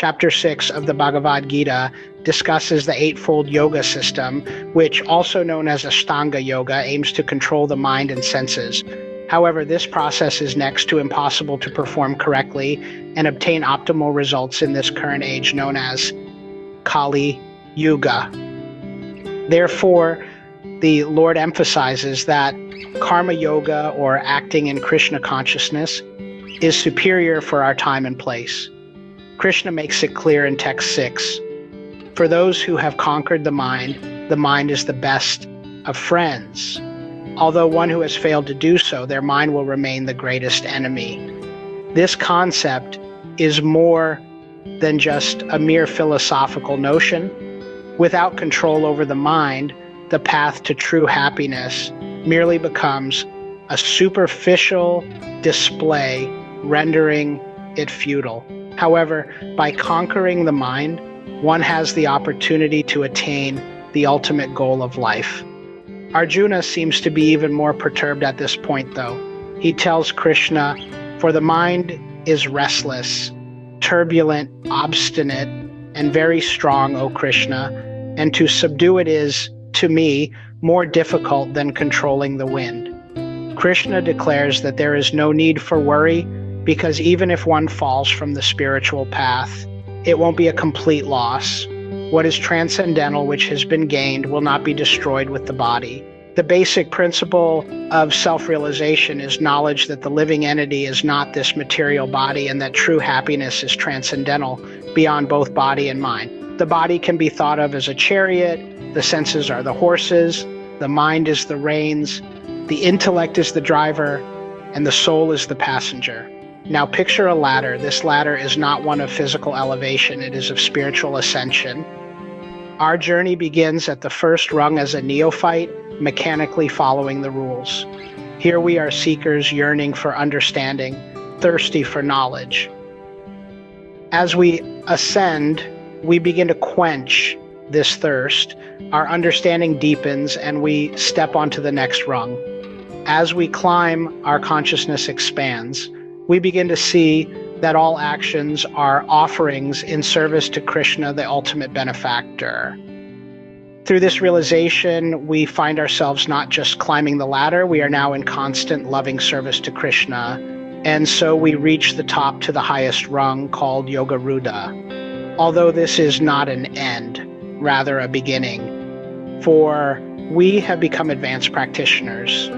Chapter 6 of the Bhagavad-Gita discusses the eightfold yoga system, which, also known as Ashtanga Yoga, aims to control the mind and senses. However, this process is next to impossible to perform correctly and obtain optimal results in this current age known as Kali Yuga. Therefore, the Lord emphasizes that karma yoga, or acting in Krishna consciousness, is superior for our time and place. Krishna makes it clear in text 6. For those who have conquered the mind is the best of friends. Although one who has failed to do so, their mind will remain the greatest enemy. This concept is more than just a mere philosophical notion. Without control over the mind, the path to true happiness merely becomes a superficial display, rendering it futile. However, by conquering the mind, one has the opportunity to attain the ultimate goal of life. Arjuna seems to be even more perturbed at this point, though. He tells Krishna, "For the mind is restless, turbulent, obstinate, and very strong, O Krishna, and to subdue it is, to me, more difficult than controlling the wind." Krishna declares that there is no need for worry, because even if one falls from the spiritual path, it won't be a complete loss. What is transcendental, which has been gained, will not be destroyed with the body. The basic principle of self-realization is knowledge that the living entity is not this material body, and that true happiness is transcendental beyond both body and mind. The body can be thought of as a chariot, the senses are the horses, the mind is the reins, the intellect is the driver, and the soul is the passenger. Now picture a ladder. This ladder is not one of physical elevation, it is of spiritual ascension. Our journey begins at the first rung as a neophyte, mechanically following the rules. Here we are seekers yearning for understanding, thirsty for knowledge. As we ascend, we begin to quench this thirst. Our understanding deepens and we step onto the next rung. As we climb, our consciousness expands. We begin to see that all actions are offerings in service to Krishna, the ultimate benefactor. Through this realization, we find ourselves not just climbing the ladder, we are now in constant loving service to Krishna. And so we reach the top to the highest rung, called Yoga Rudha. Although this is not an end, rather a beginning, for we have become advanced practitioners.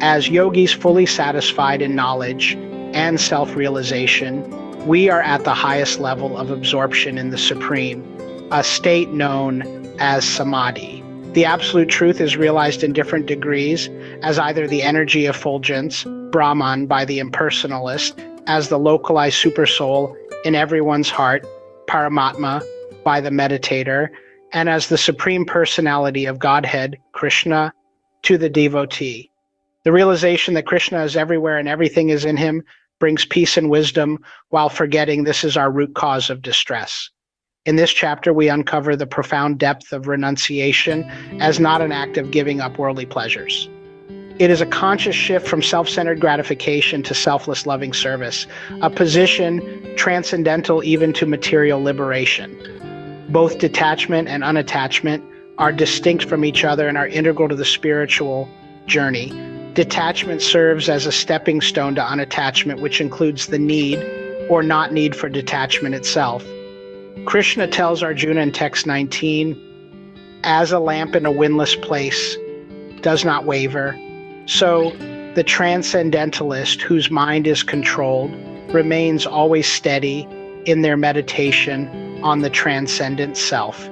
As yogis fully satisfied in knowledge and self-realization, we are at the highest level of absorption in the Supreme, a state known as Samadhi. The absolute truth is realized in different degrees as either the energy effulgence, Brahman by the impersonalist, as the localized supersoul in everyone's heart, Paramatma by the meditator, and as the Supreme Personality of Godhead, Krishna, to the devotee. The realization that Krishna is everywhere and everything is in him brings peace and wisdom while forgetting this is our root cause of distress. In this chapter, we uncover the profound depth of renunciation as not an act of giving up worldly pleasures. It is a conscious shift from self-centered gratification to selfless loving service, a position transcendental even to material liberation. Both detachment and unattachment are distinct from each other and are integral to the spiritual journey. Detachment serves as a stepping stone to unattachment, which includes the need or not need for detachment itself. Krishna tells Arjuna in text 19, "As a lamp in a windless place does not waver, so the transcendentalist whose mind is controlled remains always steady in their meditation on the transcendent self."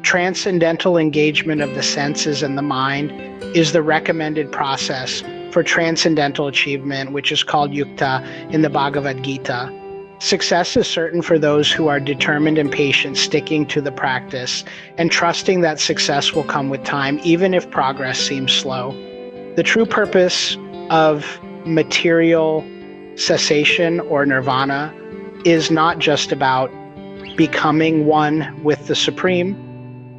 Transcendental engagement of the senses and the mind is the recommended process for transcendental achievement, which is called yukta in the Bhagavad-Gita. Success is certain for those who are determined and patient, sticking to the practice and trusting that success will come with time, even if progress seems slow. The true purpose of material cessation or nirvana is not just about becoming one with the Supreme.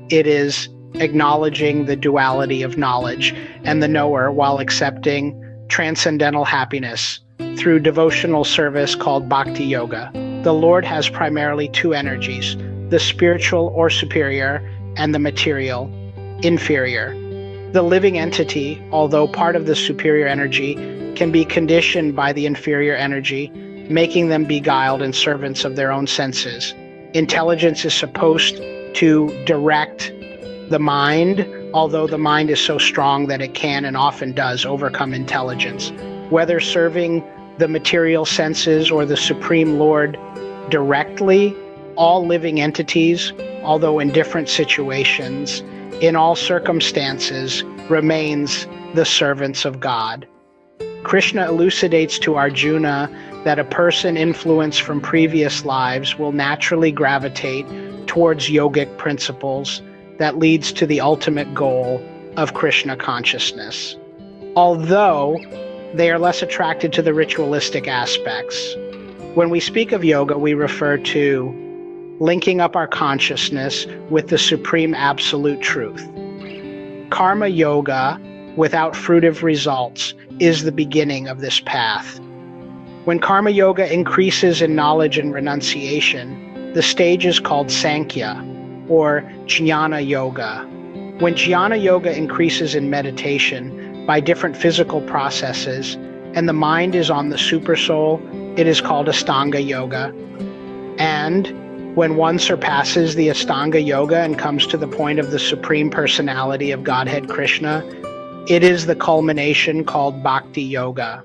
It is acknowledging the duality of knowledge and the knower while accepting transcendental happiness through devotional service called Bhakti Yoga. the Lord has primarily two energies, the spiritual or superior and the material, inferior. The living entity, although part of the superior energy, can be conditioned by the inferior energy, making them beguiled and servants of their own senses. Intelligence is supposed to direct the mind, although the mind is so strong that it can and often does overcome intelligence. Whether serving the material senses or the Supreme Lord directly, all living entities, although in different situations, in all circumstances, remains the servants of God. Krishna elucidates to Arjuna that a person influenced from previous lives will naturally gravitate towards yogic principles that leads to the ultimate goal of Krishna consciousness. Although they are less attracted to the ritualistic aspects. When we speak of yoga, we refer to linking up our consciousness with the supreme absolute truth. Karma yoga, without fruitive results, is the beginning of this path. When karma yoga increases in knowledge and renunciation, the stage is called Sāṅkhya, or Jnana yoga. When Jnana yoga increases in meditation by different physical processes, and the mind is on the supersoul, it is called Ashtanga yoga. And when one surpasses the Ashtanga yoga and comes to the point of the Supreme Personality of Godhead Krishna, it is the culmination called Bhakti yoga.